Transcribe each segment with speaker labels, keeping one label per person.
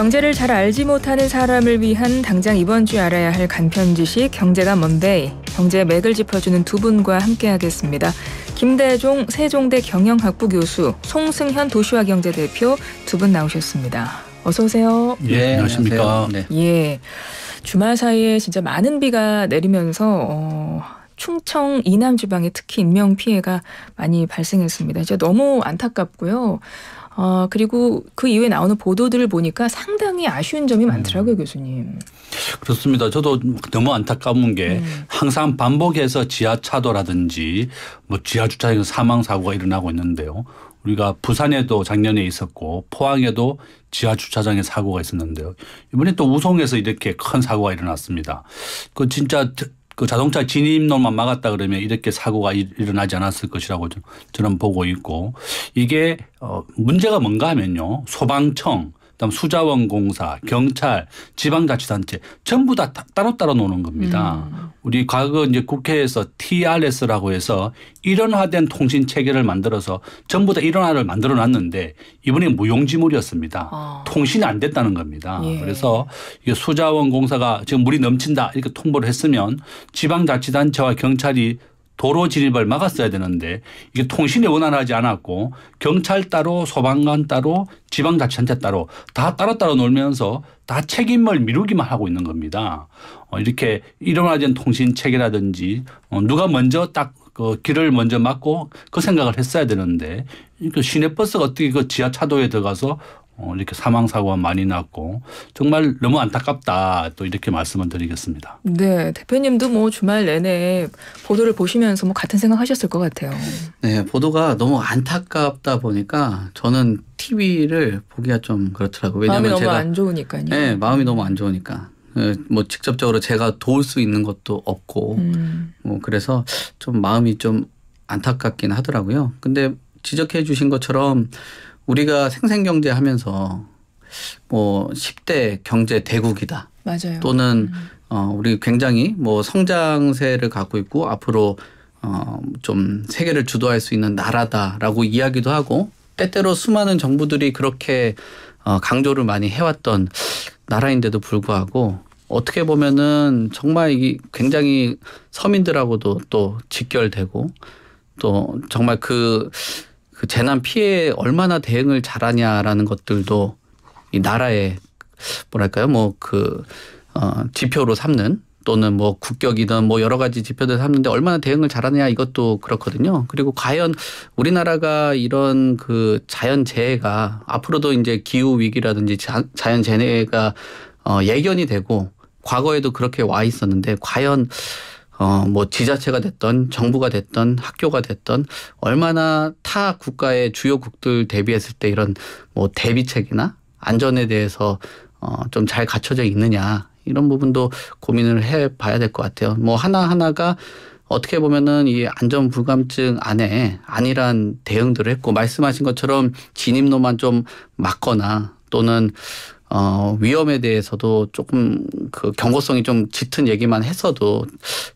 Speaker 1: 경제를 잘 알지 못하는 사람을 위한 당장 이번 주에 알아야 할 간편 지식 경제가 뭔데 경제의 맥을 짚어주는 두 분과 함께하겠습니다. 김대종 세종대 경영학부 교수, 송승현 도시화경제 대표 두 분 나오셨습니다. 어서 오세요.
Speaker 2: 예, 안녕하십니까.
Speaker 1: 네. 예, 주말 사이에 진짜 많은 비가 내리면서 충청 이남 지방에 특히 인명 피해가 많이 발생했습니다. 진짜 너무 안타깝고요. 그리고 그 이후에 나오는 보도들을 보니까 상당히 아쉬운 점이 많더라고요, 교수님.
Speaker 2: 그렇습니다. 저도 너무 안타까운 게 항상 반복해서 지하차도라든지 뭐 지하주차장에서 사망사고가 일어나고 있는데요. 우리가 부산에도 작년에 있었고 포항에도 지하주차장에 사고가 있었는데요. 이번에 또 우송에서 이렇게 큰 사고가 일어났습니다. 그 진짜 그 자동차 진입로만 막았다 그러면 이렇게 사고가 일어나지 않았을 것이라고 저는 보고 있고, 이게 문제가 뭔가 하면요. 소방청, 그다음 수자원공사, 경찰, 지방자치단체 전부 다 따로따로 노는 겁니다. 우리 과거 이제 국회에서 TRS라고 해서 일원화된 통신 체계를 만들어서 전부 다 일원화를 만들어 놨는데 이번에 무용지물이었습니다. 통신이 안 됐다는 겁니다.
Speaker 1: 예.
Speaker 2: 그래서 이게 수자원공사가 지금 물이 넘친다 이렇게 통보를 했으면 지방자치단체와 경찰이 도로 진입을 막았어야 되는데 이게 통신이 원활하지 않았고 경찰 따로 소방관 따로 지방자치단체 따로 다 따로따로 놀면서 다 책임을 미루기만 하고 있는 겁니다. 이렇게 일원화된 통신 체계라든지 누가 먼저 딱 그 길을 먼저 막고 그 생각을 했어야 되는데 그 시내버스가 어떻게 그 지하차도에 들어가서 이렇게 사망사고가 많이 났고 정말 너무 안타깝다 또 이렇게 말씀을 드리겠습니다.
Speaker 1: 네, 대표님도 뭐 주말 내내 보도를 보시면서 뭐 같은 생각하셨을 것 같아요.
Speaker 3: 네, 보도가 너무 안타깝다 보니까 저는 TV를 보기가 좀 그렇더라고요. 왜냐하면
Speaker 1: 마음이 너무 안 좋으니까요.
Speaker 3: 네, 마음이 너무 안 좋으니까. 뭐 직접적으로 제가 도울 수 있는 것도 없고 뭐 그래서 좀 마음이 좀 안타깝긴 하더라고요. 근데 지적해 주신 것처럼 우리가 생생경제 하면서 뭐 10대 경제 대국이다.
Speaker 1: 맞아요.
Speaker 3: 또는 우리 굉장히 뭐 성장세를 갖고 있고 앞으로 좀 세계를 주도할 수 있는 나라다라고 이야기도 하고 때때로 수많은 정부들이 그렇게 강조를 많이 해왔던 나라인데도 불구하고 어떻게 보면은 정말 이게 굉장히 서민들하고도 또 직결되고 또 정말 그 재난 피해에 얼마나 대응을 잘하냐라는 것들도 이 나라의 뭐랄까요 뭐 지표로 삼는 또는 뭐 국격이든 뭐 여러 가지 지표들 삼는데 얼마나 대응을 잘하느냐 이것도 그렇거든요. 그리고 과연 우리나라가 이런 그 자연재해가 앞으로도 이제 기후 위기라든지 자연재해가 예견이 되고 과거에도 그렇게 와 있었는데 과연 뭐 지자체가 됐던 정부가 됐던 학교가 됐던 얼마나 타 국가의 주요국들 대비했을 때 이런 뭐 대비책이나 안전에 대해서 좀 잘 갖춰져 있느냐 이런 부분도 고민을 해봐야 될 것 같아요. 뭐 하나하나가 어떻게 보면은 이 안전 불감증 안에 안일한 대응들을 했고 말씀하신 것처럼 진입로만 좀 막거나 또는 위험에 대해서도 조금 그 경고성이 좀 짙은 얘기만 했어도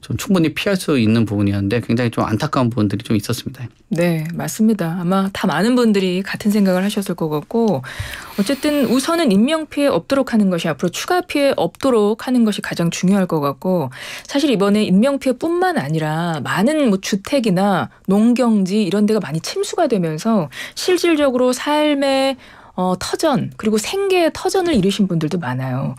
Speaker 3: 좀 충분히 피할 수 있는 부분이었는데 굉장히 좀 안타까운 부분들이 좀 있었습니다.
Speaker 1: 네, 맞습니다. 아마 다 많은 분들이 같은 생각을 하셨을 것 같고 어쨌든 우선은 인명피해 없도록 하는 것이 앞으로 추가 피해 없도록 하는 것이 가장 중요할 것 같고 사실 이번에 인명피해뿐만 아니라 많은 뭐 주택이나 농경지 이런 데가 많이 침수가 되면서 실질적으로 삶의 터전 그리고 생계의 터전을 잃으신 분들도 많아요.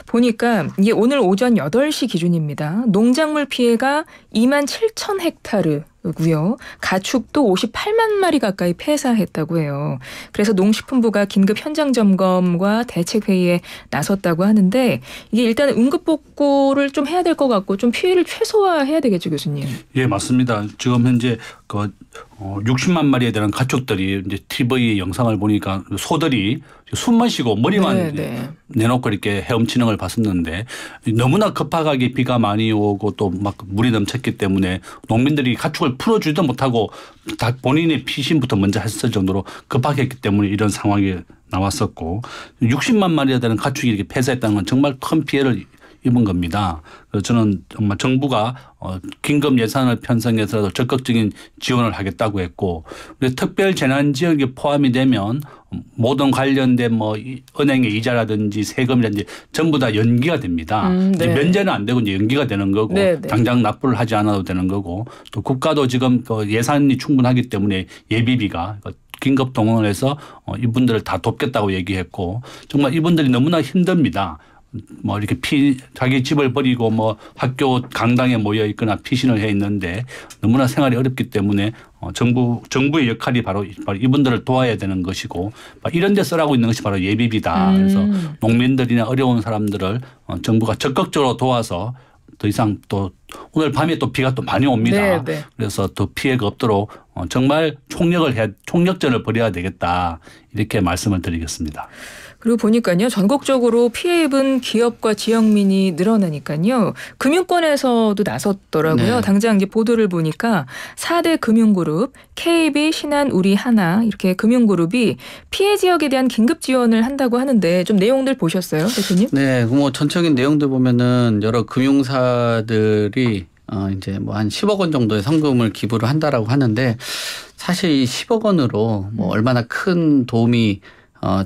Speaker 1: 보니까 이게 오늘 오전 8시 기준입니다. 농작물 피해가 27,000헥타르고요. 가축도 58만 마리 가까이 폐사했다고 해요. 그래서 농식품부가 긴급 현장 점검과 대책 회의에 나섰다고 하는데 이게 일단 응급복구를 좀 해야 될 것 같고 좀 피해를 최소화해야 되겠죠, 교수님.
Speaker 2: 예, 맞습니다. 지금 현재 60만 마리에 대한 가축들이 이제 TV 영상을 보니까 소들이 숨만 쉬고 머리만 내놓고 이렇게 헤엄치는 걸 봤었는데 너무나 급하게 비가 많이 오고 또 막 물이 넘쳤기 때문에 농민들이 가축을 풀어주지도 못하고 다 본인의 피신부터 먼저 했을 정도로 급하게 했기 때문에 이런 상황이 나왔었고 60만 마리에 대한 가축이 이렇게 폐사했다는 건 정말 큰 피해를 입은 겁니다. 그래서 저는 정말 정부가 긴급 예산을 편성해서 적극적인 지원을 하겠다고 했고, 우리 특별 재난 지역이 포함이 되면 모든 관련된 뭐 은행의 이자라든지 세금이라든지 전부 다 연기가 됩니다. 이제 면제는 안 되고 이제 연기가 되는 거고, 당장 납부를 하지 않아도 되는 거고, 또 국가도 지금 예산이 충분하기 때문에 예비비가 긴급 동원을 해서 이분들을 다 돕겠다고 얘기했고, 정말 이분들이 너무나 힘듭니다. 뭐 이렇게 자기 집을 버리고 뭐 학교 강당에 모여 있거나 피신을 해 있는데 너무나 생활이 어렵기 때문에 정부의 역할이 바로 이분들을 도와야 되는 것이고, 이런 데 쓰라고 있는 것이 바로 예비비다. 그래서 농민들이나 어려운 사람들을 정부가 적극적으로 도와서 더 이상 또 오늘 밤에 또 비가 또 많이 옵니다. 그래서 더 피해가 없도록 정말 총력전을 벌여야 되겠다, 이렇게 말씀을 드리겠습니다.
Speaker 1: 그리고 보니까요, 전국적으로 피해 입은 기업과 지역민이 늘어나니까요, 금융권에서도 나섰더라고요. 당장 이제 보도를 보니까 4대 금융그룹, KB, 신한, 우리, 하나 이렇게 금융그룹이 피해 지역에 대한 긴급 지원을 한다고 하는데 좀 내용들 보셨어요, 대표님?
Speaker 3: 네, 뭐 전적인 내용들 보면은 여러 금융사들이 이제 뭐 한 10억 원 정도의 성금을 기부를 한다라고 하는데, 사실 이 10억 원으로 뭐 얼마나 큰 도움이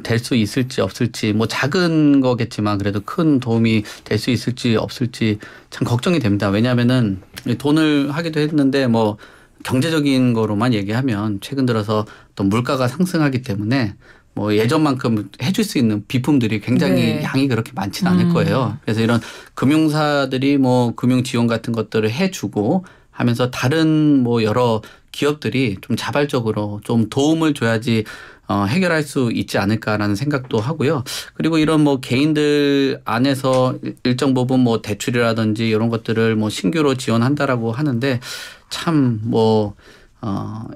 Speaker 3: 될 수 있을지 없을지, 뭐 작은 거겠지만 그래도 큰 도움이 될 수 있을지 없을지 참 걱정이 됩니다. 왜냐하면은 돈을 하기도 했는데 뭐 경제적인 거로만 얘기하면 최근 들어서 또 물가가 상승하기 때문에 뭐 예전만큼 해줄 수 있는 비품들이 굉장히 양이 그렇게 많지는 않을 거예요. 그래서 이런 금융사들이 뭐 금융 지원 같은 것들을 해주고 하면서 다른 뭐 여러 기업들이 좀 자발적으로 좀 도움을 줘야지 해결할 수 있지 않을까라는 생각도 하고요. 그리고 이런 뭐 개인들 안에서 일정 부분 뭐 대출이라든지 이런 것들을 뭐 신규로 지원한다라고 하는데, 참 뭐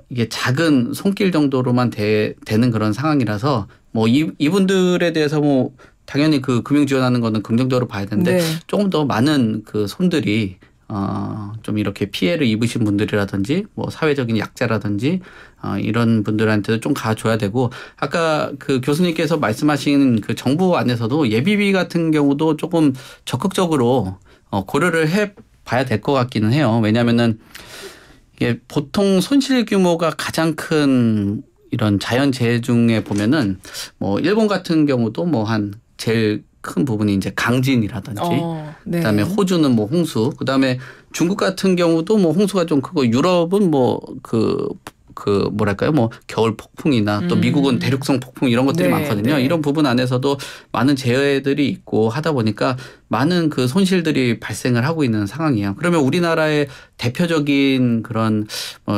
Speaker 3: 이게 작은 손길 정도로만 되는 그런 상황이라서 뭐 이분들에 대해서 뭐 당연히 그 금융 지원하는 거는 긍정적으로 봐야 되는데, 조금 더 많은 그 손들이 좀 이렇게 피해를 입으신 분들이라든지 뭐 사회적인 약자라든지 이런 분들한테도 좀 가줘야 되고, 아까 그 교수님께서 말씀하신 그 정부 안에서도 예비비 같은 경우도 조금 적극적으로 고려를 해 봐야 될 것 같기는 해요. 왜냐하면은 이게 보통 손실 규모가 가장 큰 이런 자연재해 중에 보면은 뭐 일본 같은 경우도 뭐 한 제일 큰 부분이 이제 강진이라든지, 그다음에 호주는 뭐 홍수, 그다음에 중국 같은 경우도 뭐 홍수가 좀 크고, 유럽은 뭐 그 뭐랄까요, 뭐 겨울 폭풍이나 또 미국은 대륙성 폭풍 이런 것들이 많거든요. 이런 부분 안에서도 많은 재해들이 있고 하다 보니까 많은 그 손실들이 발생을 하고 있는 상황이에요. 그러면 우리나라의 대표적인 그런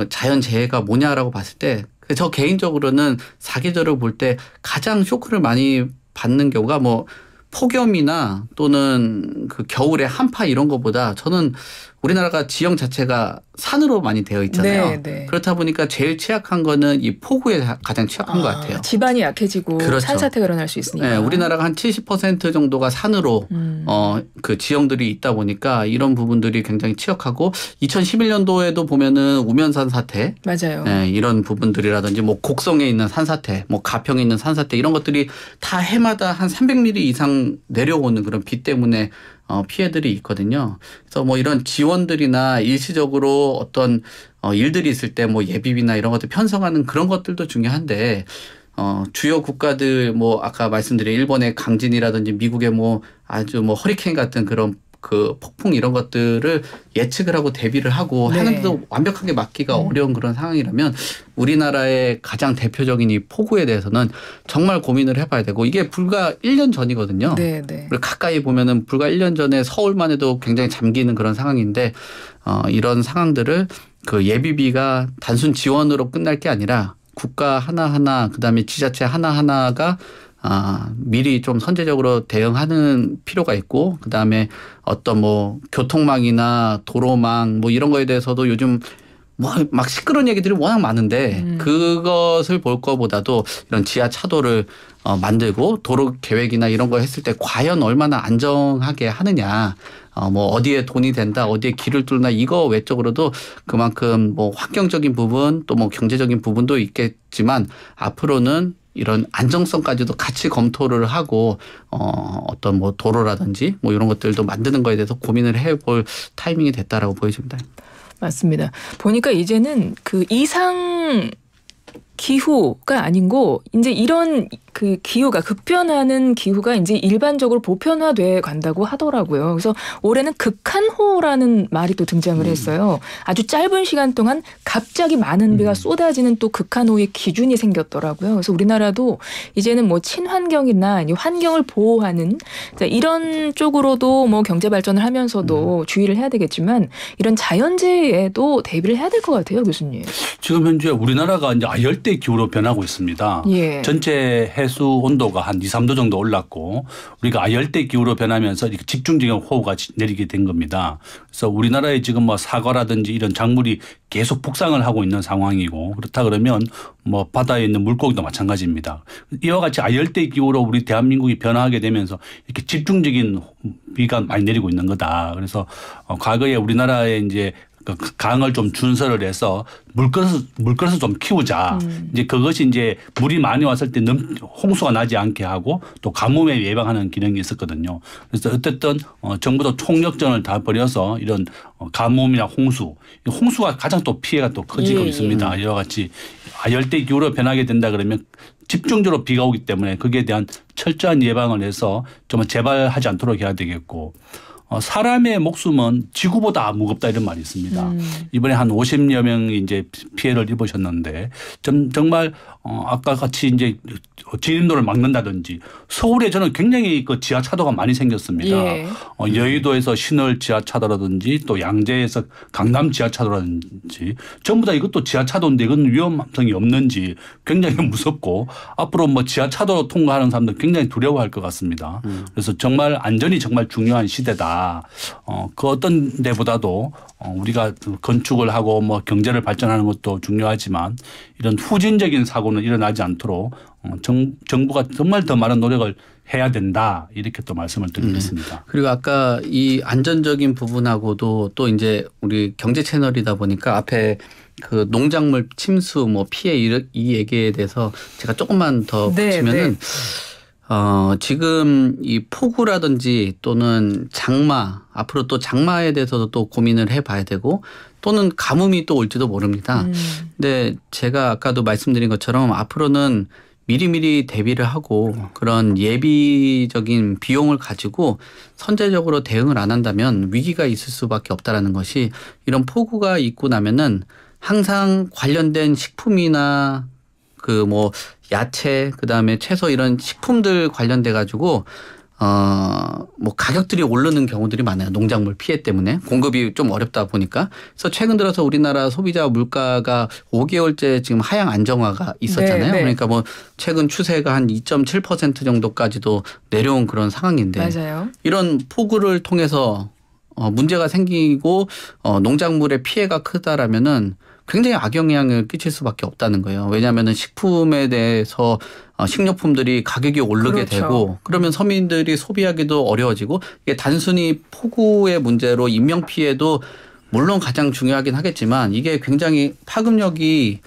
Speaker 3: 자연재해가 뭐냐라고 봤을 때, 저 개인적으로는 사계절을 볼 때 가장 쇼크를 많이 받는 경우가 뭐 폭염이나 또는 그 겨울에 한파 이런 것보다, 저는 우리나라가 지형 자체가 산으로 많이 되어 있잖아요. 그렇다 보니까 제일 취약한 거는 이 폭우에 가장 취약한 것 같아요.
Speaker 1: 지반이 약해지고 산사태가 일어날 수 있으니까.
Speaker 3: 네, 우리나라가 한 70% 정도가 산으로 그 지형들이 있다 보니까 이런 부분들이 굉장히 취약하고, 2011년도에도 보면은 우면산 사태,
Speaker 1: 맞아요.
Speaker 3: 네, 이런 부분들이라든지 뭐 곡성에 있는 산사태, 뭐 가평에 있는 산사태, 이런 것들이 다 해마다 한 300mm 이상 내려오는 그런 비 때문에 피해들이 있거든요. 그래서 뭐 이런 지원들이나 일시적으로 어떤 일들이 있을 때 뭐 예비비나 이런 것들 편성하는 그런 것들도 중요한데, 주요 국가들 뭐 아까 말씀드린 일본의 강진이라든지 미국의 뭐 아주 뭐 허리케인 같은 그런 그 폭풍 이런 것들을 예측을 하고 대비를 하고 하는데도 완벽하게 막기가 어려운 그런 상황이라면, 우리나라의 가장 대표적인 이 폭우에 대해서는 정말 고민을 해봐야 되고, 이게 불과 1년 전이거든요. 가까이 보면은 불과 1년 전에 서울만 해도 굉장히 잠기는 그런 상황인데, 이런 상황들을 그 예비비가 단순 지원으로 끝날 게 아니라 국가 하나하나, 그다음에 지자체 하나하나가 미리 좀 선제적으로 대응하는 필요가 있고, 그다음에 어떤 뭐 교통망이나 도로망 뭐 이런 거에 대해서도 요즘 뭐 막 시끄러운 얘기들이 워낙 많은데, 그것을 볼 거보다도 이런 지하 차도를 만들고 도로 계획이나 이런 거 했을 때 과연 얼마나 안정하게 하느냐, 뭐 어디에 돈이 된다, 어디에 길을 뚫나, 이거 외적으로도 그만큼 뭐 환경적인 부분 또 뭐 경제적인 부분도 있겠지만, 앞으로는 이런 안정성까지도 같이 검토를 하고 어떤 뭐 도로라든지 뭐 이런 것들도 만드는 거에 대해서 고민을 해볼 타이밍이 됐다라고 보여집니다.
Speaker 1: 맞습니다. 보니까 이제는 그 이상 기후가 아니고 이제 이런 그 기후가 급변하는 기후가 이제 일반적으로 보편화돼 간다고 하더라고요. 그래서 올해는 극한호라는 말이 또 등장을 했어요. 아주 짧은 시간 동안 갑자기 많은 비가 쏟아지는 또 극한호의 기준이 생겼더라고요. 그래서 우리나라도 이제는 뭐 친환경이나 환경을 보호하는 이런 쪽으로도 뭐 경제 발전을 하면서도 주의를 해야 되겠지만 이런 자연재해에도 대비를 해야 될 것 같아요, 교수님.
Speaker 2: 지금 현재 우리나라가 이제 아열대 기후로 변하고 있습니다.
Speaker 1: 예.
Speaker 2: 전체 해수 온도가 한 2, 3도 정도 올랐고 우리가 아열대 기후로 변하면서 집중적인 호우가 내리게 된 겁니다. 그래서 우리나라에 지금 뭐 사과라든지 이런 작물이 계속 북상을 하고 있는 상황이고 그렇다 그러면 뭐 바다에 있는 물고기도 마찬가지입니다. 이와 같이 아열대 기후로 우리 대한민국이 변화하게 되면서 이렇게 집중적인 비가 많이 내리고 있는 거다. 그래서 과거에 우리나라에 이제 강을 좀 준설을 해서 물그릇을 좀 키우자. 이제 그것이 이제 물이 많이 왔을 때 홍수가 나지 않게 하고 또 가뭄에 예방하는 기능이 있었거든요. 그래서 어쨌든 정부도 총력전을 다 벌여서 이런 가뭄이나 홍수가 가장 또 피해가 또 커지고 있습니다. 이와 같이 아열대 기후로 변하게 된다 그러면 집중적으로 비가 오기 때문에 거기에 대한 철저한 예방을 해서 좀 재발하지 않도록 해야 되겠고 사람의 목숨은 지구보다 무겁다 이런 말이 있습니다. 이번에 한 50여 명이 이제 피해를 입으셨는데 정말 아까 같이 이제 진입로를 막는다든지 서울에 저는 굉장히 그 지하차도가 많이 생겼습니다.
Speaker 1: 예.
Speaker 2: 여의도에서 신월 지하차도라든지 또 양재에서 강남 지하차도라든지 전부 다 이것도 지하차도인데 이건 위험성이 없는지 굉장히 무섭고 앞으로 뭐 지하차도로 통과하는 사람들 굉장히 두려워할 것 같습니다. 그래서 정말 안전이 정말 중요한 시대다. 그 어떤 데보다도 우리가 건축을 하고 뭐 경제를 발전하는 것도 중요하지만 이런 후진적인 사고는 일어나지 않도록 정부가 정말 더 많은 노력을 해야 된다 이렇게 또 말씀을 드리겠습니다.
Speaker 3: 그리고 아까 이 안전적인 부분하고도 또 이제 우리 경제 채널이다 보니까 앞에 그 농작물 침수 뭐 피해 이 얘기에 대해서 제가 조금만 더 붙이면은 지금 이 폭우라든지 또는 장마 앞으로 또 장마에 대해서도 또 고민을 해봐야 되고 또는 가뭄이 또 올지도 모릅니다. 근데 제가 아까도 말씀드린 것처럼 앞으로는 미리미리 대비를 하고 그런 예비적인 비용을 가지고 선제적으로 대응을 안 한다면 위기가 있을 수밖에 없다라는 것이 이런 폭우가 있고 나면은 항상 관련된 식품이나 그 뭐 야채 그다음에 채소 이런 식품들 관련돼 가지고 뭐 가격들이 오르는 경우들이 많아요. 농작물 피해 때문에 공급이 좀 어렵다 보니까. 그래서 최근 들어서 우리나라 소비자 물가가 5개월째 지금 하향 안정화가 있었잖아요.
Speaker 1: 네.
Speaker 3: 그러니까 뭐 최근 추세가 한 2.7% 정도까지도 내려온 그런 상황인데
Speaker 1: 맞아요.
Speaker 3: 이런 폭우를 통해서 문제가 생기고 농작물의 피해가 크다라면은 굉장히 악영향을 끼칠 수밖에 없다는 거예요. 왜냐하면 식품에 대해서 식료품들이 가격이 오르게
Speaker 1: 그렇죠.
Speaker 3: 되고 그러면 서민들이 소비하기도 어려워지고 이게 단순히 폭우의 문제로 인명피해도 물론 가장 중요하긴 하겠지만 이게 굉장히 파급력이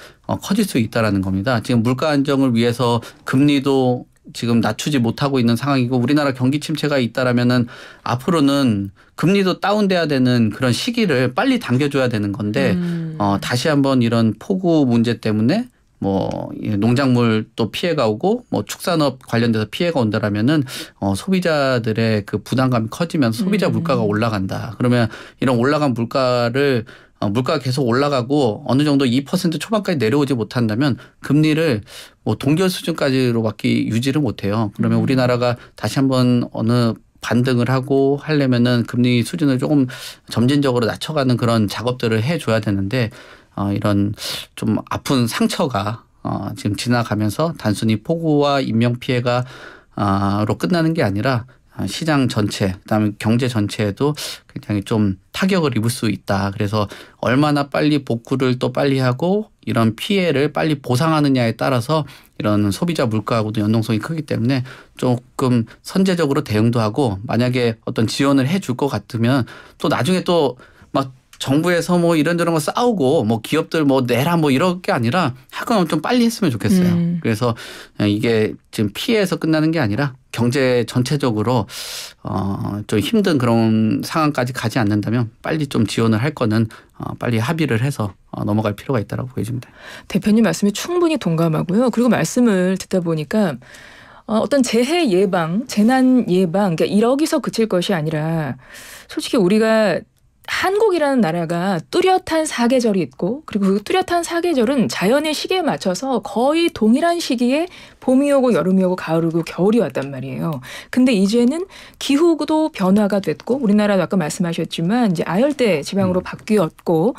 Speaker 3: 커질 수 있다라는 겁니다. 지금 물가 안정을 위해서 금리도 지금 낮추지 못하고 있는 상황이고 우리나라 경기 침체가 있다라면은 앞으로는 금리도 다운돼야 되는 그런 시기를 빨리 당겨줘야 되는 건데 다시 한번 이런 폭우 문제 때문에 뭐 농작물 또 피해가 오고 뭐 축산업 관련돼서 피해가 온다라면은 소비자들의 그 부담감이 커지면서 소비자 물가가 올라간다. 그러면 이런 올라간 물가를 물가가 계속 올라가고 어느 정도 2% 초반까지 내려오지 못한다면 금리를 뭐 동결 수준까지로밖에 유지를 못해요. 그러면 우리나라가 다시 한번 어느 반등을 하고 하려면은 금리 수준을 조금 점진적으로 낮춰가는 그런 작업들을 해줘야 되는데 이런 좀 아픈 상처가 지금 지나가면서 단순히 폭우와 인명피해가 로 끝나는 게 아니라 시장 전체, 그다음에 경제 전체에도 굉장히 좀 타격을 입을 수 있다. 그래서 얼마나 빨리 복구를 또 빨리 하고 이런 피해를 빨리 보상하느냐에 따라서 이런 소비자 물가하고도 연동성이 크기 때문에 조금 선제적으로 대응도 하고 만약에 어떤 지원을 해줄 것 같으면 또 나중에 또 막 정부에서 뭐 이런저런 거 싸우고 뭐 기업들 뭐 내라 뭐 이럴 게 아니라 할 거면 좀 빨리 했으면 좋겠어요. 그래서 이게 지금 피해에서 끝나는 게 아니라 경제 전체적으로 좀 힘든 그런 상황까지 가지 않는다면 빨리 좀 지원을 할 거는 빨리 합의를 해서 넘어갈 필요가 있다고 보여집니다.
Speaker 1: 대표님 말씀에 충분히 동감하고요. 그리고 말씀을 듣다 보니까 어떤 재해 예방, 재난 예방, 그러니까 여기서 그칠 것이 아니라 솔직히 우리가 한국이라는 나라가 뚜렷한 사계절이 있고 그리고 그 뚜렷한 사계절은 자연의 시기에 맞춰서 거의 동일한 시기에 봄이 오고 여름이 오고 가을이 오고 겨울이 왔단 말이에요. 근데 이제는 기후도 변화가 됐고 우리나라도 아까 말씀하셨지만 이제 아열대 지방으로 바뀌었고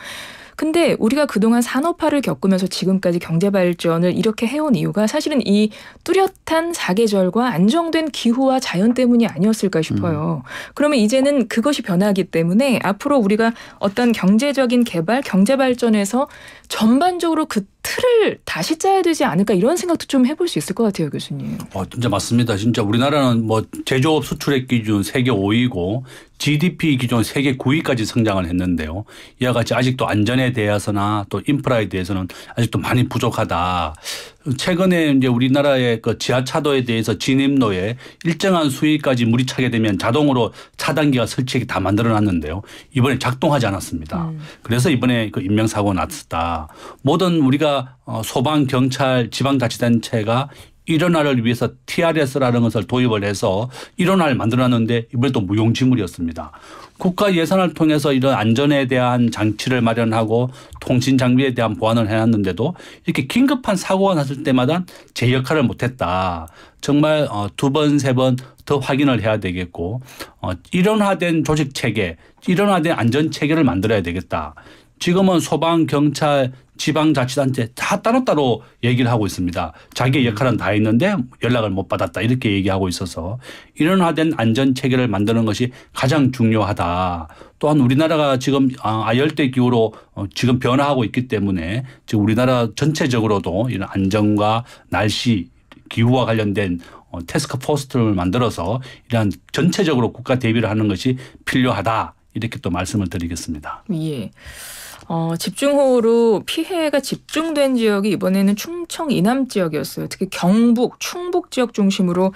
Speaker 1: 근데 우리가 그동안 산업화를 겪으면서 지금까지 경제 발전을 이렇게 해온 이유가 사실은 이 뚜렷한 사계절과 안정된 기후와 자연 때문이 아니었을까 싶어요. 그러면 이제는 그것이 변하기 때문에 앞으로 우리가 어떤 경제적인 개발, 경제 발전에서 전반적으로 그 틀을 다시 짜야 되지 않을까 이런 생각도 좀 해볼 수 있을 것 같아요, 교수님.
Speaker 2: 진짜 맞습니다. 진짜 우리나라는 뭐 제조업 수출액 기준 세계 5위고 GDP 기준 세계 9위까지 성장을 했는데요. 이와 같이 아직도 안전에 대해서나 또 인프라에 대해서는 아직도 많이 부족하다. 최근에 이제 우리나라의 그 지하차도에 대해서 진입로에 일정한 수위까지 물이 차게 되면 자동으로 차단기가 설치하게 다 만들어놨는데요. 이번에 작동하지 않았습니다. 그래서 이번에 그 인명사고가 났었다. 모든 우리가 소방, 경찰, 지방자치단체가 일원화를 위해서 TRS라는 것을 도입을 해서 일원화를 만들어놨는데 이번에 또 무용지물이었습니다. 국가 예산을 통해서 이런 안전에 대한 장치를 마련하고 통신 장비에 대한 보완을 해놨는데도 이렇게 긴급한 사고가 났을 때마다 제 역할을 못했다. 정말 2번, 3번 더 확인을 해야 되겠고 일원화된 조직 체계, 일원화된 안전 체계를 만들어야 되겠다. 지금은 소방, 경찰, 지방자치단체 다 따로따로 얘기를 하고 있습니다. 자기의 역할은 다 했는데 연락을 못 받았다 이렇게 얘기하고 있어서 일원화된 안전체계를 만드는 것이 가장 중요하다. 또한 우리나라가 지금 아열대 기후로 지금 변화하고 있기 때문에 지금 우리나라 전체적으로도 이런 안전과 날씨, 기후와 관련된 태스크포스를 만들어서 이러한 전체적으로 국가 대비를 하는 것이 필요하다. 이렇게 또 말씀을 드리겠습니다.
Speaker 1: 예. 집중호우로 피해가 집중된 지역이 이번에는 충청 이남 지역이었어요. 특히 경북, 충북 지역 중심으로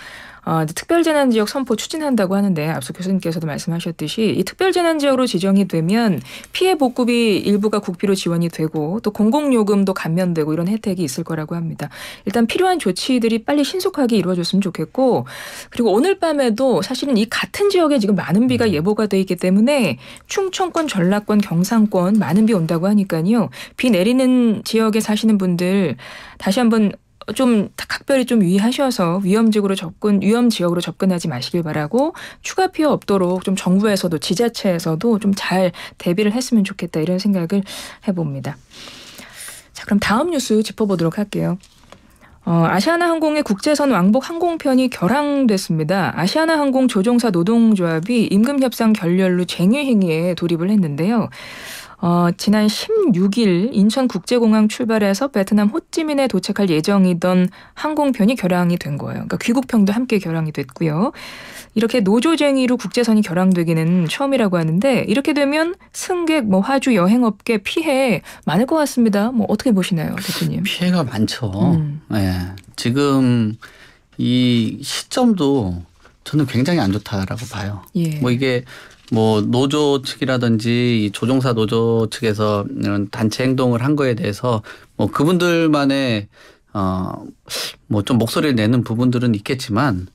Speaker 1: 특별재난지역 선포 추진한다고 하는데 앞서 교수님께서도 말씀하셨듯이 이 특별재난지역으로 지정이 되면 피해 복구비 일부가 국비로 지원이 되고 또 공공요금도 감면되고 이런 혜택이 있을 거라고 합니다. 일단 필요한 조치들이 빨리 신속하게 이루어졌으면 좋겠고 그리고 오늘 밤에도 사실은 이 같은 지역에 지금 많은 비가 예보가 돼 있기 때문에 충청권, 전라권, 경상권 많은 비 온다고 하니까요. 비 내리는 지역에 사시는 분들 다시 한번 좀 각별히 좀 유의하셔서 위험 지역으로 접근하지 마시길 바라고 추가 피해 없도록 좀 정부에서도 지자체에서도 좀 잘 대비를 했으면 좋겠다 이런 생각을 해봅니다. 자, 그럼 다음 뉴스 짚어보도록 할게요. 아시아나항공의 국제선 왕복 항공편이 결항됐습니다. 아시아나항공 조종사 노동조합이 임금협상 결렬로 쟁의 행위에 돌입을 했는데요. 지난 16일 인천국제공항 출발해서 베트남 호찌민에 도착할 예정이던 항공편이 결항이 된 거예요. 그러니까 귀국편도 함께 결항이 됐고요. 이렇게 노조쟁의로 국제선이 결항되기는 처음이라고 하는데 이렇게 되면 승객, 화주, 여행업계 피해 많을 것 같습니다. 어떻게 보시나요, 대표님?
Speaker 3: 피해가 많죠. 네. 지금 이 시점도 저는 굉장히 안 좋다라고 봐요.
Speaker 1: 예.
Speaker 3: 이게 노조 측이라든지 이 조종사 노조 측에서 이런 단체 행동을 한 거에 대해서 그분들만의 좀 목소리를 내는 부분들은 있겠지만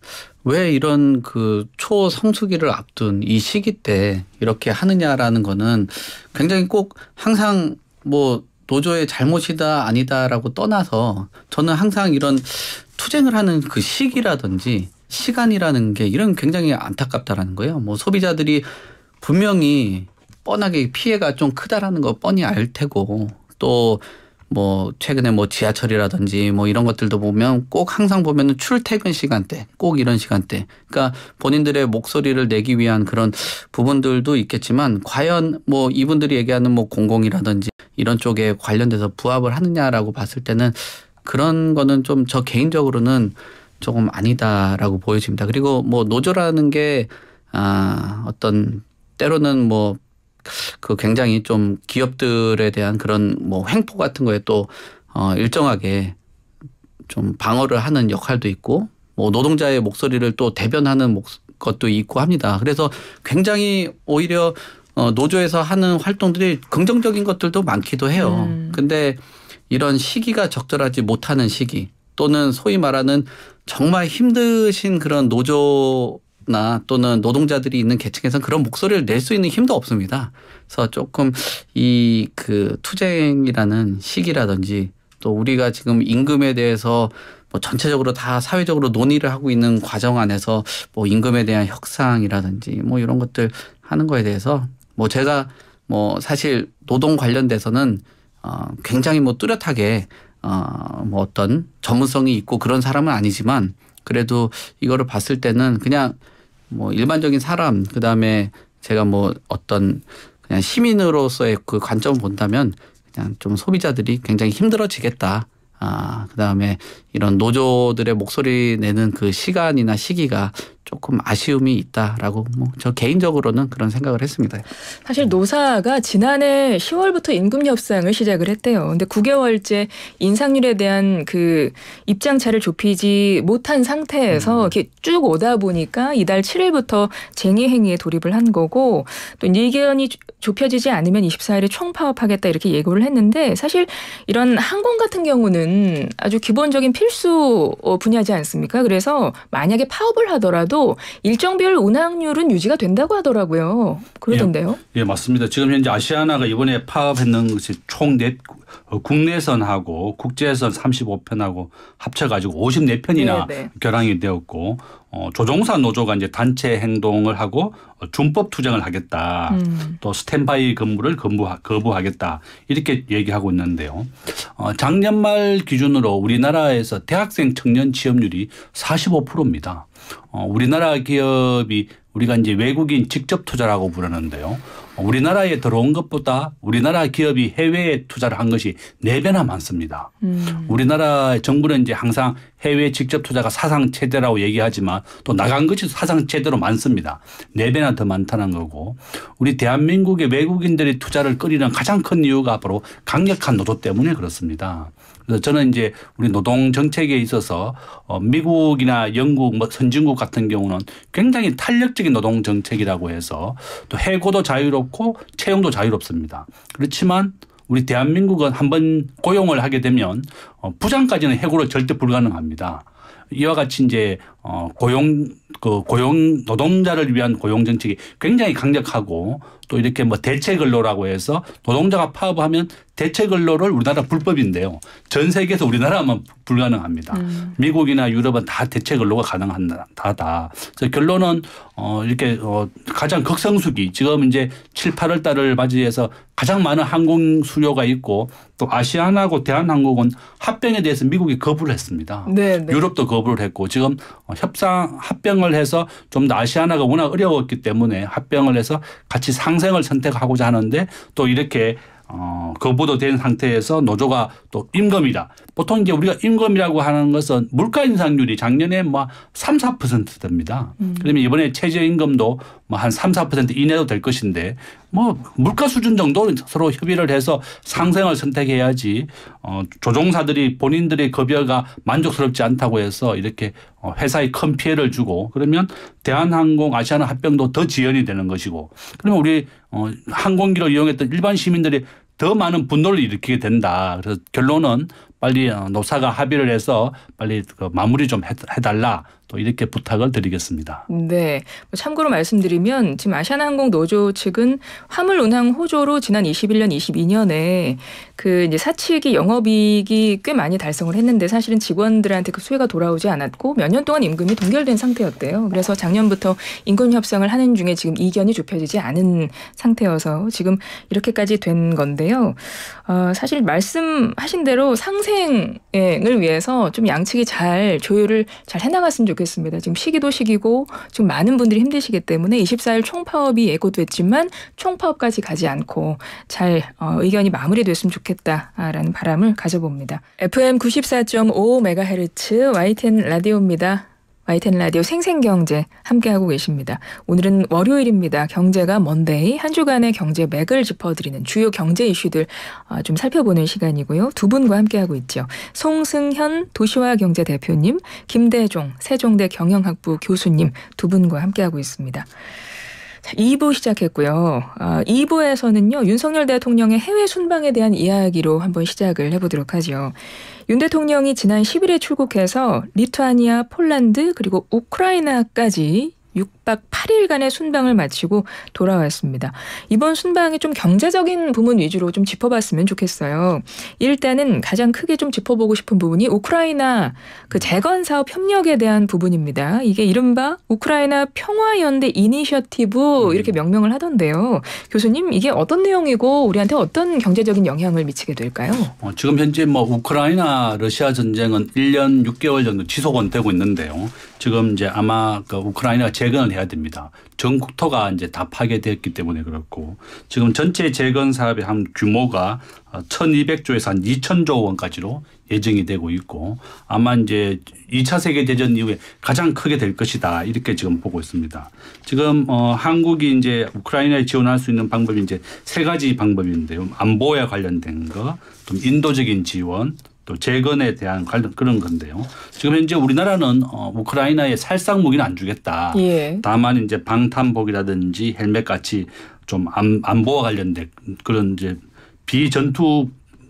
Speaker 3: 왜 이런 그 초성수기를 앞둔 이 시기 때 이렇게 하느냐라는 거는 굉장히 꼭 항상 노조의 잘못이다 아니다라고 떠나서 저는 항상 이런 투쟁을 하는 그 시기라든지 시간이라는 게 이런 굉장히 안타깝다라는 거예요. 소비자들이 분명히 뻔하게 피해가 좀 크다라는 거 뻔히 알 테고 또 최근에 지하철이라든지 이런 것들도 보면 꼭 항상 보면은 출퇴근 시간대 꼭 이런 시간대 그러니까 본인들의 목소리를 내기 위한 그런 부분들도 있겠지만 과연 이분들이 얘기하는 공공이라든지 이런 쪽에 관련돼서 부합을 하느냐라고 봤을 때는 그런 거는 좀 저 개인적으로는 조금 아니다라고 보여집니다. 그리고 노조라는 게 어떤 때로는 그 굉장히 좀 기업들에 대한 그런 뭐 횡포 같은 거에 또 일정하게 좀 방어를 하는 역할도 있고 뭐 노동자의 목소리를 또 대변하는 것도 있고 합니다. 그래서 굉장히 오히려 노조에서 하는 활동들이 긍정적인 것들도 많기도 해요. 근데 이런 시기가 적절하지 못하는 시기 또는 소위 말하는 정말 힘드신 그런 노조나 또는 노동자들이 있는 계층에서는 그런 목소리를 낼 수 있는 힘도 없습니다. 그래서 조금 이 그 투쟁이라는 시기라든지 또 우리가 지금 임금에 대해서 뭐 전체적으로 다 사회적으로 논의를 하고 있는 과정 안에서 뭐 임금에 대한 협상이라든지 뭐 이런 것들 하는 거에 대해서 뭐 제가 뭐 사실 노동 관련돼서는 굉장히 뭐 뚜렷하게 뭐 어떤 전문성이 있고 그런 사람은 아니지만 그래도 이거를 봤을 때는 그냥 뭐 일반적인 사람 그다음에 제가 뭐 어떤 그냥 시민으로서의 그 관점을 본다면 그냥 좀 소비자들이 굉장히 힘들어지겠다. 그다음에 이런 노조들의 목소리 내는 그 시간이나 시기가 조금 아쉬움이 있다라고 뭐 저 개인적으로는 그런 생각을 했습니다.
Speaker 1: 사실 노사가 지난해 10월부터 임금 협상을 시작을 했대요. 근데 9개월째 인상률에 대한 그 입장차를 좁히지 못한 상태에서 이렇게 쭉 오다 보니까 이달 7일부터 쟁의 행위에 돌입을 한 거고 또 의견이 좁혀지지 않으면 24일에 총파업하겠다 이렇게 예고를 했는데 사실 이런 항공 같은 경우는 아주 기본적인 필수 분야지 않습니까? 그래서 만약에 파업을 하더라도 일정 비율 운항률은 유지가 된다고 하더라고요. 그러던데요.
Speaker 2: 예, 맞습니다. 지금 현재 아시아나가 이번에 파업했는 것이 총 국내선하고 국제선 35편하고 합쳐가지고 54편이나
Speaker 1: 네네.
Speaker 2: 결항이 되었고 조종사 노조가 이제 단체 행동을 하고 준법 투쟁을 하겠다. 또 스탠바이 근무를 거부하겠다. 이렇게 얘기하고 있는데요. 작년 말 기준으로 우리나라에서 대학생 청년 취업률이 45%입니다. 우리나라 기업이 우리가 이제 외국인 직접 투자라고 부르는데요. 우리나라에 들어온 것보다 우리나라 기업이 해외에 투자를 한 것이 4배나 많습니다. 우리나라 정부는 이제 항상 해외 직접 투자가 사상 최대라고 얘기하지만 또 나간 것이 사상 최대로 많습니다. 4배나 더 많다는 거고 우리 대한민국의 외국인들이 투자를 끌이는 가장 큰 이유가 바로 강력한 노조 때문에 그렇습니다. 그래서 저는 이제 우리 노동 정책에 있어서 미국이나 영국 뭐 선진국 같은 경우는 굉장히 탄력적인 노동 정책이라고 해서 또 해고도 자유롭고 채용도 자유롭습니다. 그렇지만 우리 대한민국은 한번 고용을 하게 되면 부장까지는 해고로 절대 불가능합니다. 이와 같이 이제 고용 노동자를 위한 고용 정책이 굉장히 강력하고 또 이렇게 뭐 대체 근로라고 해서 노동자가 파업하면 대체 근로를 우리나라 불법인데요. 전 세계에서 우리나라만 불가능합니다. 미국이나 유럽은 다 대체 근로가 가능하다. 그래서 결론은 이렇게 가장 극성수기 지금 이제 7, 8월 달을 맞이해서 가장 많은 항공 수요가 있고 또 아시아나하고 대한항공은 합병에 대해서 미국이 거부를 했습니다. 네네. 유럽도 거부를 했고 지금 합병을 해서 좀 더 아시아나가 워낙 어려웠기 때문에 합병을 해서 같이 상생을 선택하고자 하는데 또 이렇게 거부도 된 상태에서 노조가 또 임금이다. 보통 이제 우리가 임금이라고 하는 것은 물가 인상률이 작년에 뭐 3, 4% 됩니다. 그러면 이번에 최저임금도 뭐 한 3, 4% 이내도 될 것인데 뭐 물가 수준 정도 서로 협의를 해서 상생을 선택해야지 조종사들이 본인들의 급여가 만족스럽지 않다고 해서 이렇게 회사에 큰 피해를 주고 그러면 대한항공 아시아나 합병도 더 지연이 되는 것이고 그러면 우리 항공기를 이용했던 일반 시민들이 더 많은 분노를 일으키게 된다. 그래서 결론은 빨리 노사가 합의를 해서 빨리 마무리 좀 해달라. 또 이렇게 부탁을 드리겠습니다.
Speaker 1: 네. 참고로 말씀드리면 지금 아시아나항공 노조 측은 화물 운항 호조로 지난 21년, 22년에 그 이제 사측이 영업이익이 꽤 많이 달성을 했는데 사실은 직원들한테 그 수혜가 돌아오지 않았고 몇 년 동안 임금이 동결된 상태였대요. 그래서 작년부터 임금 협상을 하는 중에 지금 이견이 좁혀지지 않은 상태여서 지금 이렇게까지 된 건데요. 사실 말씀하신 대로 상생을 위해서 좀 양측이 잘 조율을 잘 해나갔으면 좋겠습니다. 지금 시기도 시기고 지금 많은 분들이 힘드시기 때문에 24일 총파업이 예고됐지만 총파업까지 가지 않고 잘 의견이 마무리됐으면 좋겠다라는 바람을 가져봅니다. FM 94.5MHz YTN 라디오입니다. YTN 라디오 생생경제 함께하고 계십니다. 오늘은 월요일입니다. 경제가 먼데이 한 주간의 경제 맥을 짚어드리는 주요 경제 이슈들 좀 살펴보는 시간이고요. 두 분과 함께하고 있죠. 송승현 도시화경제 대표님, 김대종 세종대 경영학부 교수님 두 분과 함께하고 있습니다. 자, 2부 시작했고요. 2부에서는요. 윤석열 대통령의 해외 순방에 대한 이야기로 한번 시작을 해보도록 하죠. 윤 대통령이 지난 10일에 출국해서 리투아니아, 폴란드 그리고 우크라이나까지 6박 8일간의 순방을 마치고 돌아왔습니다. 이번 순방이 좀 경제적인 부분 위주로 좀 짚어봤으면 좋겠어요. 일단은 가장 크게 좀 짚어보고 싶은 부분이 우크라이나 그 재건 사업 협력에 대한 부분입니다. 이게 이른바 우크라이나 평화연대 이니셔티브 이렇게 명명을 하던데요. 교수님, 이게 어떤 내용이고 우리한테 어떤 경제적인 영향을 미치게 될까요?
Speaker 2: 지금 현재 우크라이나 러시아 전쟁은 1년 6개월 정도 지속은 되고 있는데요. 지금 이제 아마 그 우크라이나가 재건을 해야 됩니다. 전 국토가 이제 다 파괴됐기 때문에 그렇고 지금 전체 재건 사업의 한 규모가 1,200조에서 한 2,000조 원까지로 예정이 되고 있고 아마 이제 2차 세계대전 이후에 가장 크게 될 것이다 이렇게 지금 보고 있습니다. 지금 한국이 이제 우크라이나에 지원할 수 있는 방법이 이제 세 가지 방법인데요. 안보에 관련된 거, 좀 인도적인 지원, 또 재건에 대한 관련 그런 건데요. 지금 현재 우리나라는 우크라이나에 살상 무기는 안 주겠다.
Speaker 1: 예.
Speaker 2: 다만 이제 방탄복이라든지 헬멧 같이 좀 안보와 관련된 그런 이제 비전투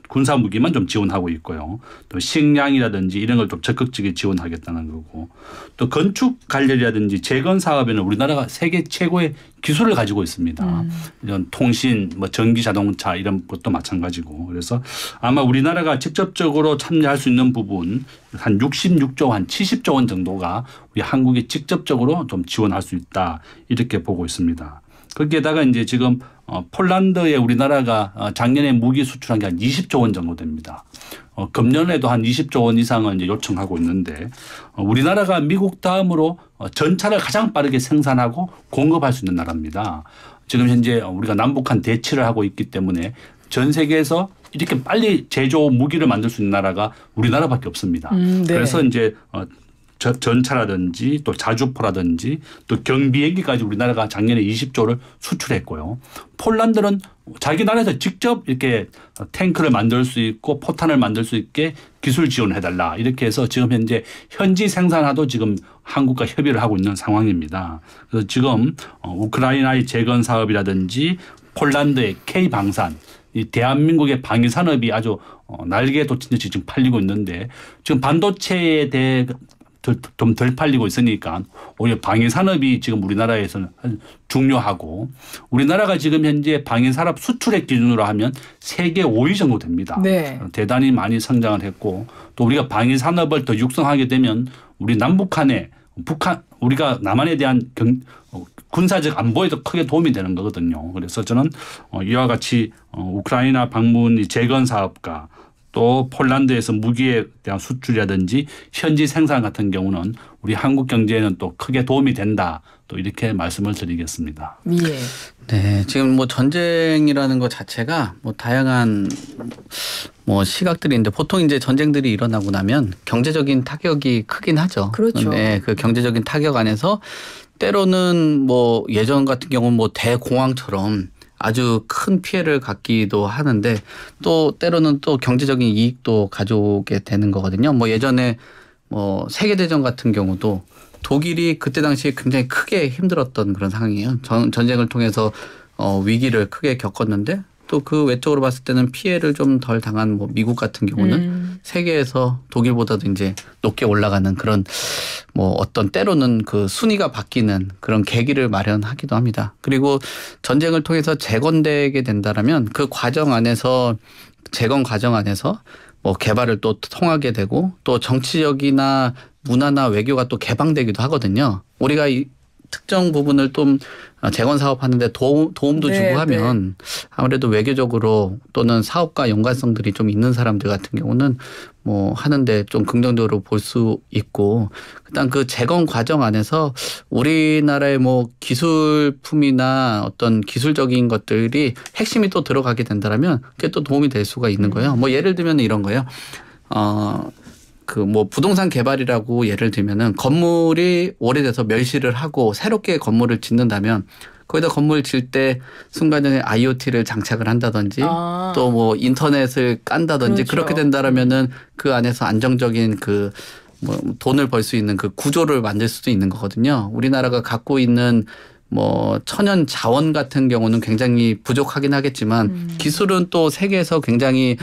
Speaker 2: 군사 무기만 좀 지원하고 있고요. 또 식량이라든지 이런 걸 좀 적극적으로 지원하겠다는 거고 또 건축 관련이라든지 재건 사업에는 우리나라가 세계 최고의 기술을 가지고 있습니다. 이런 통신, 전기 자동차 이런 것도 마찬가지고 그래서 아마 우리나라가 직접적으로 참여할 수 있는 부분 한 66조 한 70조 원 정도가 우리 한국이 직접적으로 좀 지원할 수 있다 이렇게 보고 있습니다. 거기에다가 이제 지금 폴란드에 우리나라가 작년에 무기 수출한 게 한 20조 원 정도 됩니다. 금년에도 한 20조 원 이상을 이제 요청하고 있는데 우리나라가 미국 다음으로 전차를 가장 빠르게 생산하고 공급할 수 있는 나라입니다. 지금 현재 우리가 남북한 대치를 하고 있기 때문에 전 세계에서 이렇게 빨리 제조 무기를 만들 수 있는 나라가 우리나라밖에 없습니다.
Speaker 1: 네.
Speaker 2: 그래서 이제 전차라든지 또 자주포라든지 또 경비행기까지 우리나라가 작년에 20조를 수출했고요. 폴란드는 자기 나라에서 직접 이렇게 탱크를 만들 수 있고 포탄을 만들 수 있게 기술 지원해달라 이렇게 해서 지금 현재 현지 생산화도 지금 한국과 협의를 하고 있는 상황입니다. 그래서 지금 우크라이나의 재건 사업이라든지 폴란드의 K방산 이 대한민국의 방위 산업이 아주 날개 돋친 듯이 지금 팔리고 있는데 지금 반도체에 대해 좀 덜 팔리고 있으니까 오히려 방위 산업이 지금 우리나라에서는 중요하고 우리나라가 지금 현재 방위 산업 수출액 기준으로 하면 세계 5위 정도 됩니다.
Speaker 1: 네.
Speaker 2: 대단히 많이 성장을 했고 또 우리가 방위 산업을 더 육성하게 되면 우리 남북한에 우리가 남한에 대한 군사적 안보에도 크게 도움이 되는 거거든요. 그래서 저는 이와 같이 우크라이나 방문이 재건 사업과 또 폴란드에서 무기에 대한 수출이라든지 현지 생산 같은 경우는 우리 한국 경제에는 또 크게 도움이 된다. 또 이렇게 말씀을 드리겠습니다.
Speaker 1: 예.
Speaker 3: 네, 지금 전쟁이라는 것 자체가 다양한 시각들인데 보통 이제 전쟁들이 일어나고 나면 경제적인 타격이 크긴 하죠.
Speaker 1: 그렇죠.
Speaker 3: 네, 그 경제적인 타격 안에서 때로는 예전 같은 경우는 대공황처럼 아주 큰 피해를 갖기도 하는데 또 때로는 또 경제적인 이익도 가져오게 되는 거거든요. 예전에 세계대전 같은 경우도 독일이 그때 당시에 굉장히 크게 힘들었던 그런 상황이에요. 전쟁을 통해서 위기를 크게 겪었는데 또 그 외적으로 봤을 때는 피해를 좀 덜 당한 미국 같은 경우는 세계에서 독일보다도 이제 높게 올라가는 그런 어떤 때로는 그 순위가 바뀌는 그런 계기를 마련하기도 합니다. 그리고 전쟁을 통해서 재건되게 된다라면 그 과정 안에서 재건 과정 안에서 개발을 또 통하게 되고 또 정치적이나 문화나 외교가 또 개방되기도 하거든요. 우리가 이 특정 부분을 좀 재건 사업하는데 도움도 주고 하면 아무래도 외교적으로 또는 사업과 연관성들이 좀 있는 사람들 같은 경우는 하는데 좀 긍정적으로 볼 수 있고 일단 그 재건 과정 안에서 우리나라의 기술품이나 어떤 기술적인 것들이 핵심이 또 들어가게 된다면 그게 또 도움이 될 수가 있는 거예요. 예를 들면 이런 거예요. 그 뭐 부동산 개발이라고 예를 들면은 건물이 오래돼서 멸실을 하고 새롭게 건물을 짓는다면 거기다 건물 질 때 순간적인 IoT를 장착을 한다든지 또 뭐 인터넷을 깐다든지
Speaker 1: 그렇죠.
Speaker 3: 그렇게 된다라면은 그 안에서 안정적인 그 뭐 돈을 벌 수 있는 그 구조를 만들 수도 있는 거거든요. 우리나라가 갖고 있는 뭐 천연 자원 같은 경우는 굉장히 부족하긴 하겠지만 기술은 또 세계에서 굉장히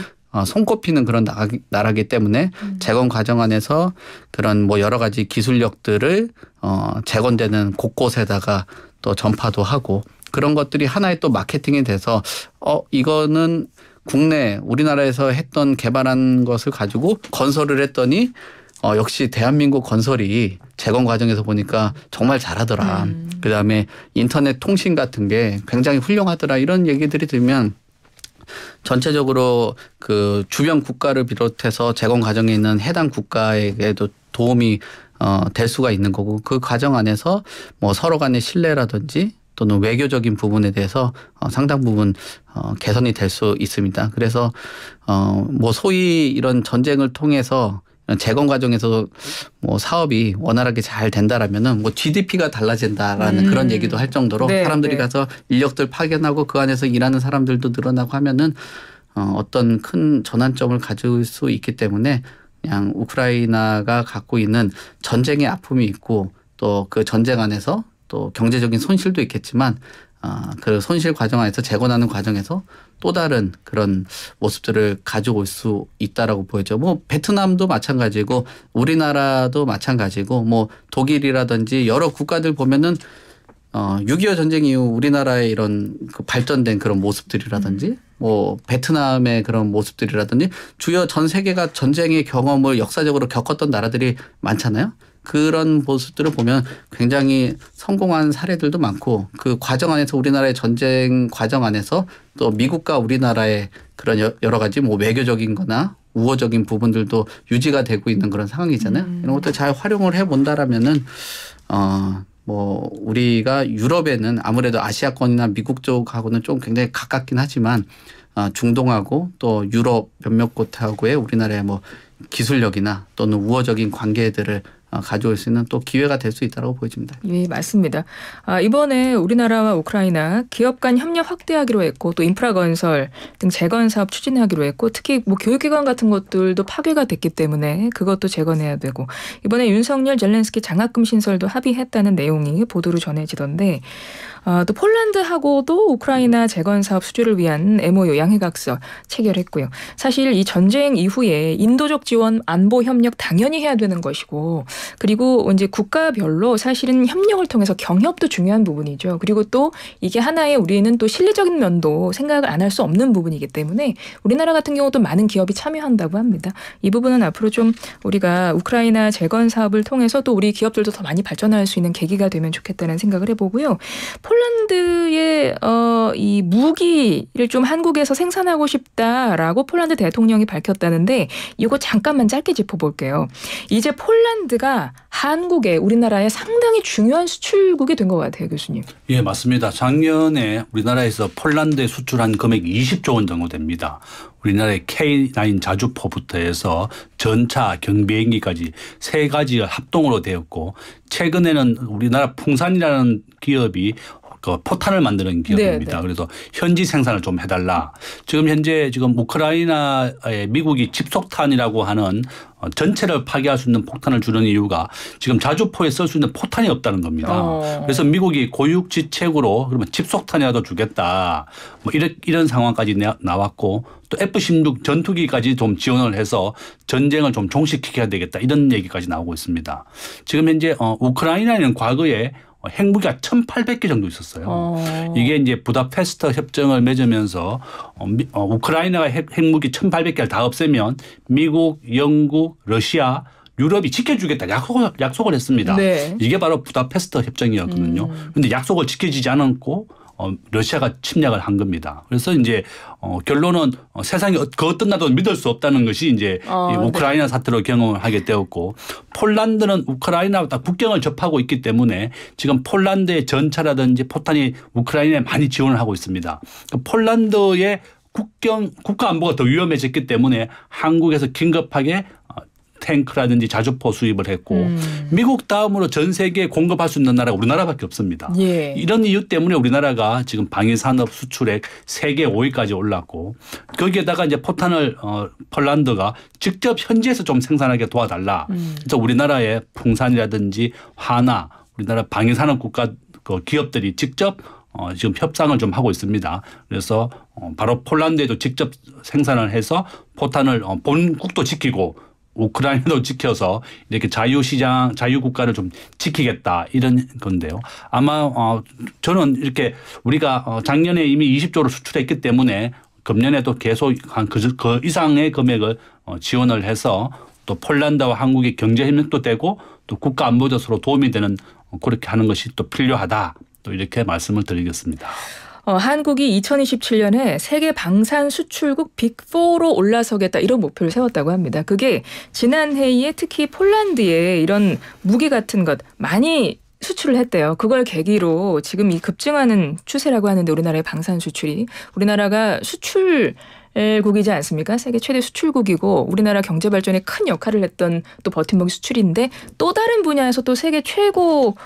Speaker 3: 손꼽히는 그런 나라기 때문에 재건 과정 안에서 그런 뭐 여러 가지 기술력들을 재건되는 곳곳에다가 또 전파도 하고 그런 것들이 하나의 또 마케팅이 돼서 이거는 국내 우리나라에서 했던 개발한 것을 가지고 건설을 했더니 역시 대한민국 건설이 재건 과정에서 보니까 정말 잘하더라. 그다음에 인터넷 통신 같은 게 굉장히 훌륭하더라. 이런 얘기들이 들면 전체적으로 그 주변 국가를 비롯해서 재건 과정에 있는 해당 국가에게도 도움이 될 수가 있는 거고 그 과정 안에서 뭐 서로 간의 신뢰라든지 또는 외교적인 부분에 대해서 상당 부분 개선이 될 수 있습니다. 그래서 뭐 소위 이런 전쟁을 통해서 재건 과정에서 뭐 사업이 원활하게 잘 된다라면은 뭐 GDP가 달라진다라는 그런 얘기도 할 정도로
Speaker 1: 네,
Speaker 3: 사람들이
Speaker 1: 네.
Speaker 3: 가서 인력들 파견하고 그 안에서 일하는 사람들도 늘어나고 하면은 어떤 큰 전환점을 가질 수 있기 때문에 그냥 우크라이나가 갖고 있는 전쟁의 아픔이 있고 또 그 전쟁 안에서 또 경제적인 손실도 있겠지만 그 손실 과정 안에서 재건하는 과정에서 또 다른 그런 모습들을 가지고 올 수 있다라고 보여져. 뭐 베트남도 마찬가지고 우리나라도 마찬가지고 뭐 독일이라든지 여러 국가들 보면은 6.25 전쟁 이후 우리나라의 이런 그 발전된 그런 모습들이라든지 뭐 베트남의 그런 모습들이라든지 주요 전 세계가 전쟁의 경험을 역사적으로 겪었던 나라들이 많잖아요. 그런 모습들을 보면 굉장히 성공한 사례들도 많고 그 과정 안에서 우리나라의 전쟁 과정 안에서 또 미국과 우리나라의 그런 여러 가지 뭐 외교적인 거나 우호적인 부분들도 유지가 되고 있는 그런 상황이잖아요. 이런 것들 잘 활용을 해본다라면은 뭐 우리가 유럽에는 아무래도 아시아권이나 미국 쪽하고는 좀 굉장히 가깝긴 하지만 중동하고 또 유럽 몇몇 곳하고의 우리나라의 뭐 기술력이나 또는 우호적인 관계들을 가져올 수 있는 또 기회가 될 수 있다고 보여집니다.
Speaker 1: 예, 맞습니다. 이번에 우리나라와 우크라이나 기업 간 협력 확대하기로 했고 또 인프라 건설 등 재건 사업 추진하기로 했고 특히 뭐 교육기관 같은 것들도 파괴가 됐기 때문에 그것도 재건해야 되고 이번에 윤석열 젤렌스키 장학금 신설도 합의했다는 내용이 보도로 전해지던데 또 폴란드하고도 우크라이나 재건 사업 수주를 위한 MOU 양해각서 체결했고요. 사실 이 전쟁 이후에 인도적 지원, 안보 협력 당연히 해야 되는 것이고 그리고 이제 국가별로 사실은 협력을 통해서 경협도 중요한 부분이죠. 그리고 또 이게 하나의 우리는 또 실리적인 면도 생각을 안 할 수 없는 부분이기 때문에 우리나라 같은 경우도 많은 기업이 참여한다고 합니다. 이 부분은 앞으로 좀 우리가 우크라이나 재건 사업을 통해서 또 우리 기업들도 더 많이 발전할 수 있는 계기가 되면 좋겠다는 생각을 해보고요. 폴란드의 이 무기를 좀 한국에서 생산하고 싶다라고 폴란드 대통령이 밝혔다는데 이거 잠깐만 짧게 짚어볼게요. 이제 폴란드가 한국에 우리나라에 상당히 중요한 수출국이 된 것 같아요, 교수님.
Speaker 2: 예, 맞습니다. 작년에 우리나라에서 폴란드에 수출한 금액이 20조 원 정도 됩니다. 우리나라의 K9 자주포부터 해서 전차, 경비행기까지 세 가지가 합동으로 되었고 최근에는 우리나라 풍산이라는 기업이 그 포탄을 만드는 기업입니다.
Speaker 1: 네.
Speaker 2: 그래서 현지 생산을 좀 해달라. 지금 현재 우크라이나에 미국이 집속탄이라고 하는 전체를 파괴할 수 있는 폭탄을 주는 이유가 지금 자주포에 쓸 수 있는 포탄이 없다는 겁니다. 그래서 미국이 고육지책으로 그러면 집속탄이라도 주겠다. 뭐 이런 상황까지 나왔고 또 F-16 전투기까지 좀 지원을 해서 전쟁을 좀 종식시켜야 되겠다. 이런 얘기까지 나오고 있습니다. 지금 현재 우크라이나는 과거에 핵무기가 1,800개 정도 있었어요. 이게 이제 부다페스트 협정을 맺으면서 우크라이나가 핵무기 1,800개를 다 없애면 미국, 영국, 러시아, 유럽이 지켜주겠다 약속을 했습니다. 네. 이게 바로 부다페스트 협정이었거든요. 그런데 약속을 지켜지지 않았고 러시아가 침략을 한 겁니다. 그래서 이제 결론은 세상에 그 어떤 나라도 믿을 수 없다는 것이 이제 이 우크라이나 네. 사태로 경험을 하게 되었고 폴란드는 우크라이나와 국경을 접하고 있기 때문에 지금 폴란드의 전차라든지 포탄이 우크라이나에 많이 지원을 하고 있습니다. 폴란드의 국가 안보가 더 위험해졌기 때문에 한국에서 긴급하게 탱크라든지 자주포 수입을 했고 미국 다음으로 전 세계에 공급할 수 있는 나라가 우리나라밖에 없습니다.
Speaker 1: 예.
Speaker 2: 이런 이유 때문에 우리나라가 지금 방위산업 수출액 세계 5위까지 올랐고 거기에다가 이제 포탄을 폴란드가 직접 현지에서 좀 생산하게 도와달라. 그래서 우리나라의 풍산이라든지 화나 우리나라 방위산업 국가 그 기업들이 직접 지금 협상을 좀 하고 있습니다. 그래서 바로 폴란드에도 직접 생산을 해서 포탄을 본국도 지키고 우크라이나도 지켜서 이렇게 자유시장, 자유국가를 좀 지키겠다 이런 건데요. 아마 저는 이렇게 우리가 작년에 이미 20조를 수출했기 때문에 금년에도 계속 한 그 이상의 금액을 지원을 해서 또 폴란드와 한국의 경제 협력도 되고 또 국가 안보도 서로 도움이 되는 그렇게 하는 것이 또 필요하다. 또 이렇게 말씀을 드리겠습니다.
Speaker 1: 한국이 2027년에 세계 방산 수출국 빅4로 올라서겠다 이런 목표를 세웠다고 합니다. 그게 지난 회의에 특히 폴란드에 이런 무기 같은 것 많이 수출을 했대요. 그걸 계기로 지금 이 급증하는 추세라고 하는데 우리나라의 방산 수출이 우리나라가 수출국이지 않습니까? 세계 최대 수출국이고 우리나라 경제 발전에 큰 역할을 했던 또 버팀목이 수출인데 또 다른 분야에서 또 세계 최고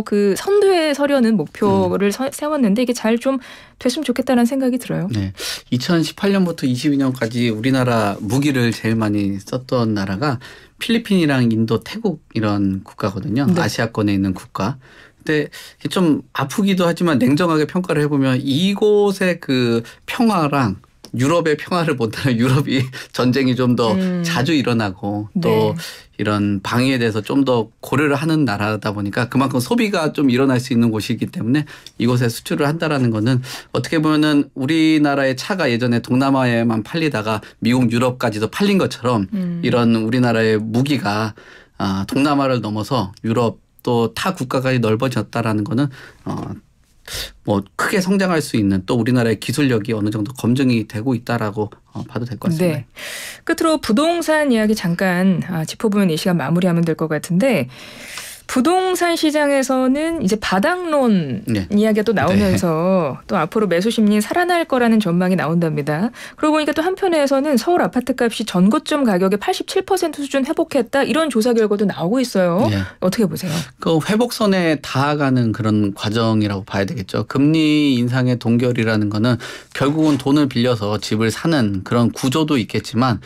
Speaker 1: 그 선두에 서려는 목표를 세웠는데 이게 잘 좀 됐으면 좋겠다는 생각이 들어요.
Speaker 3: 네, 2018년부터 22년까지 우리나라 무기를 제일 많이 썼던 나라가 필리핀이랑 인도, 태국 이런 국가거든요. 네. 아시아권에 있는 국가. 근데 좀 아프기도 하지만 냉정하게 평가를 해보면 이곳의 그 평화랑 유럽의 평화를 본다면 유럽이 전쟁이 좀 더 자주 일어나고 또 네. 이런 방위에 대해서 좀 더 고려를 하는 나라다 보니까 그만큼 소비가 좀 일어날 수 있는 곳이기 때문에 이곳에 수출을 한다라는 거는 어떻게 보면은 우리나라의 차가 예전에 동남아에만 팔리다가 미국, 유럽까지도 팔린 것처럼 이런 우리나라의 무기가 동남아를 넘어서 유럽 또 타 국가까지 넓어졌다라는 거는 뭐 크게 성장할 수 있는 또 우리나라의 기술력이 어느 정도 검증이 되고 있다라고 봐도 될 것 같습니다.
Speaker 1: 네. 끝으로 부동산 이야기 잠깐 짚어보면 이 시간 마무리하면 될 것 같은데 부동산 시장에서는 이제 바닥론
Speaker 3: 네.
Speaker 1: 이야기가 또 나오면서 네. 또 앞으로 매수 심리 살아날 거라는 전망이 나온답니다. 그러고 보니까 또 한편에서는 서울 아파트값이 전고점 가격의 87% 수준 회복했다 이런 조사 결과도 나오고 있어요. 네. 어떻게 보세요?
Speaker 3: 그 회복선에 닿아가는 그런 과정이라고 봐야 되겠죠. 금리 인상의 동결이라는 거는 결국은 돈을 빌려서 집을 사는 그런 구조도 있겠지만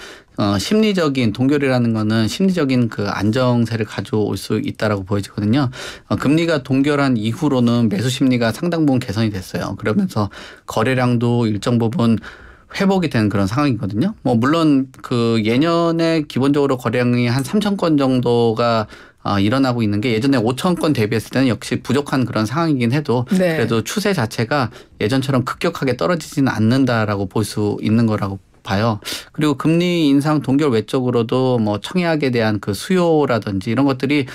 Speaker 3: 심리적인 동결이라는 거는 심리적인 그 안정세를 가져올 수 있다라고 보여지거든요. 금리가 동결한 이후로는 매수 심리가 상당 부분 개선이 됐어요. 그러면서 거래량도 일정 부분 회복이 된 그런 상황이거든요. 뭐 물론 그 예년에 기본적으로 거래량이 한 3천 건 정도가 일어나고 있는 게 예전에 5천 건 대비했을 때는 역시 부족한 그런 상황이긴 해도 네. 그래도 추세 자체가 예전처럼 급격하게 떨어지지는 않는다라고 볼 수 있는 거라고 봐요. 그리고 금리 인상 동결 외적으로도 뭐 청약에 대한 그 수요라든지 이런 것들이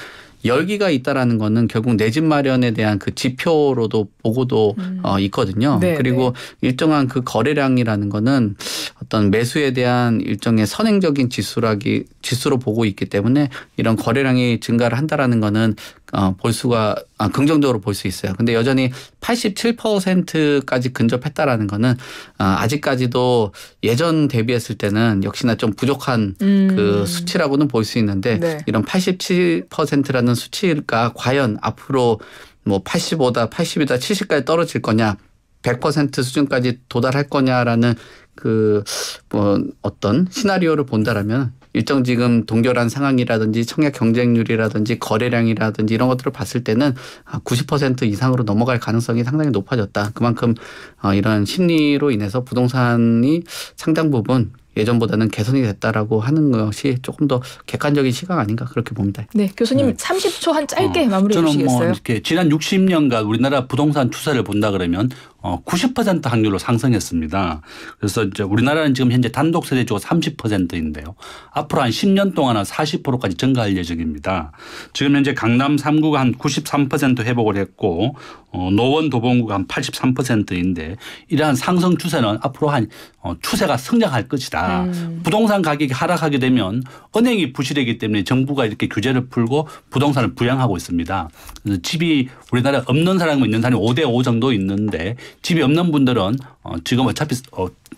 Speaker 3: 열기가 있다라는 거는 결국 내 집 마련에 대한 그 지표로도 보고도 있거든요. 네, 그리고 네. 일정한 그 거래량이라는 거는 어떤 매수에 대한 일정의 선행적인 지수로 보고 있기 때문에 이런 거래량이 증가를 한다라는 거는 볼 수가 긍정적으로 볼 수 있어요. 근데 여전히 87%까지 근접했다라는 거는 아직까지도 예전 대비했을 때는 역시나 좀 부족한 그 수치라고는 볼 수 있는데 네. 이런 87%라는 수치가 과연 앞으로 뭐 85다, 80이다, 70까지 떨어질 거냐, 100% 수준까지 도달할 거냐라는 그 뭐 어떤 시나리오를 본다라면 일정 지금 동결한 상황이라든지 청약 경쟁률이라든지 거래량이라든지 이런 것들을 봤을 때는 90% 이상으로 넘어갈 가능성이 상당히 높아졌다. 그만큼 이런 심리로 인해서 부동산이 상당 부분 예전보다는 개선이 됐다라고 하는 것이 조금 더 객관적인 시각 아닌가 그렇게 봅니다.
Speaker 1: 네, 교수님 30초 한 짧게 마무리해 주시겠어요?
Speaker 2: 저는 뭐 이렇게 지난 60년간 우리나라 부동산 추세를 본다 그러면 90% 확률로 상승했습니다. 그래서 이제 우리나라는 지금 현재 단독 세대주가 30%인데요. 앞으로 한 10년 동안은 40%까지 증가할 예정입니다. 지금 현재 강남 3구가 한 93% 회복을 했고 노원 도봉구가 한 83%인데 이러한 상승 추세는 앞으로 한 추세가 성장할 것이다. 부동산 가격이 하락하게 되면 은행이 부실하기 때문에 정부가 이렇게 규제를 풀고 부동산을 부양하고 있습니다. 그래서 집이 우리나라에 없는 사람과 있는 사람이 5대5 정도 있는데 집이 없는 분들은 지금 어차피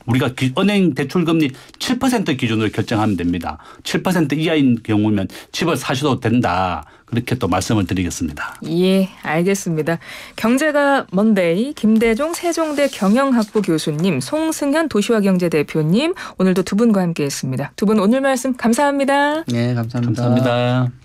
Speaker 2: 우리가 은행 대출 금리 7% 기준으로 결정하면 됩니다. 7% 이하인 경우면 집을 사셔도 된다. 그렇게 또 말씀을 드리겠습니다.
Speaker 1: 예, 알겠습니다. 경제가 먼데이 김대종 세종대 경영학부 교수님, 송승현 도시화경제 대표님 오늘도 두 분과 함께했습니다. 두 분 오늘 말씀 감사합니다.
Speaker 3: 네, 감사합니다.
Speaker 2: 감사합니다.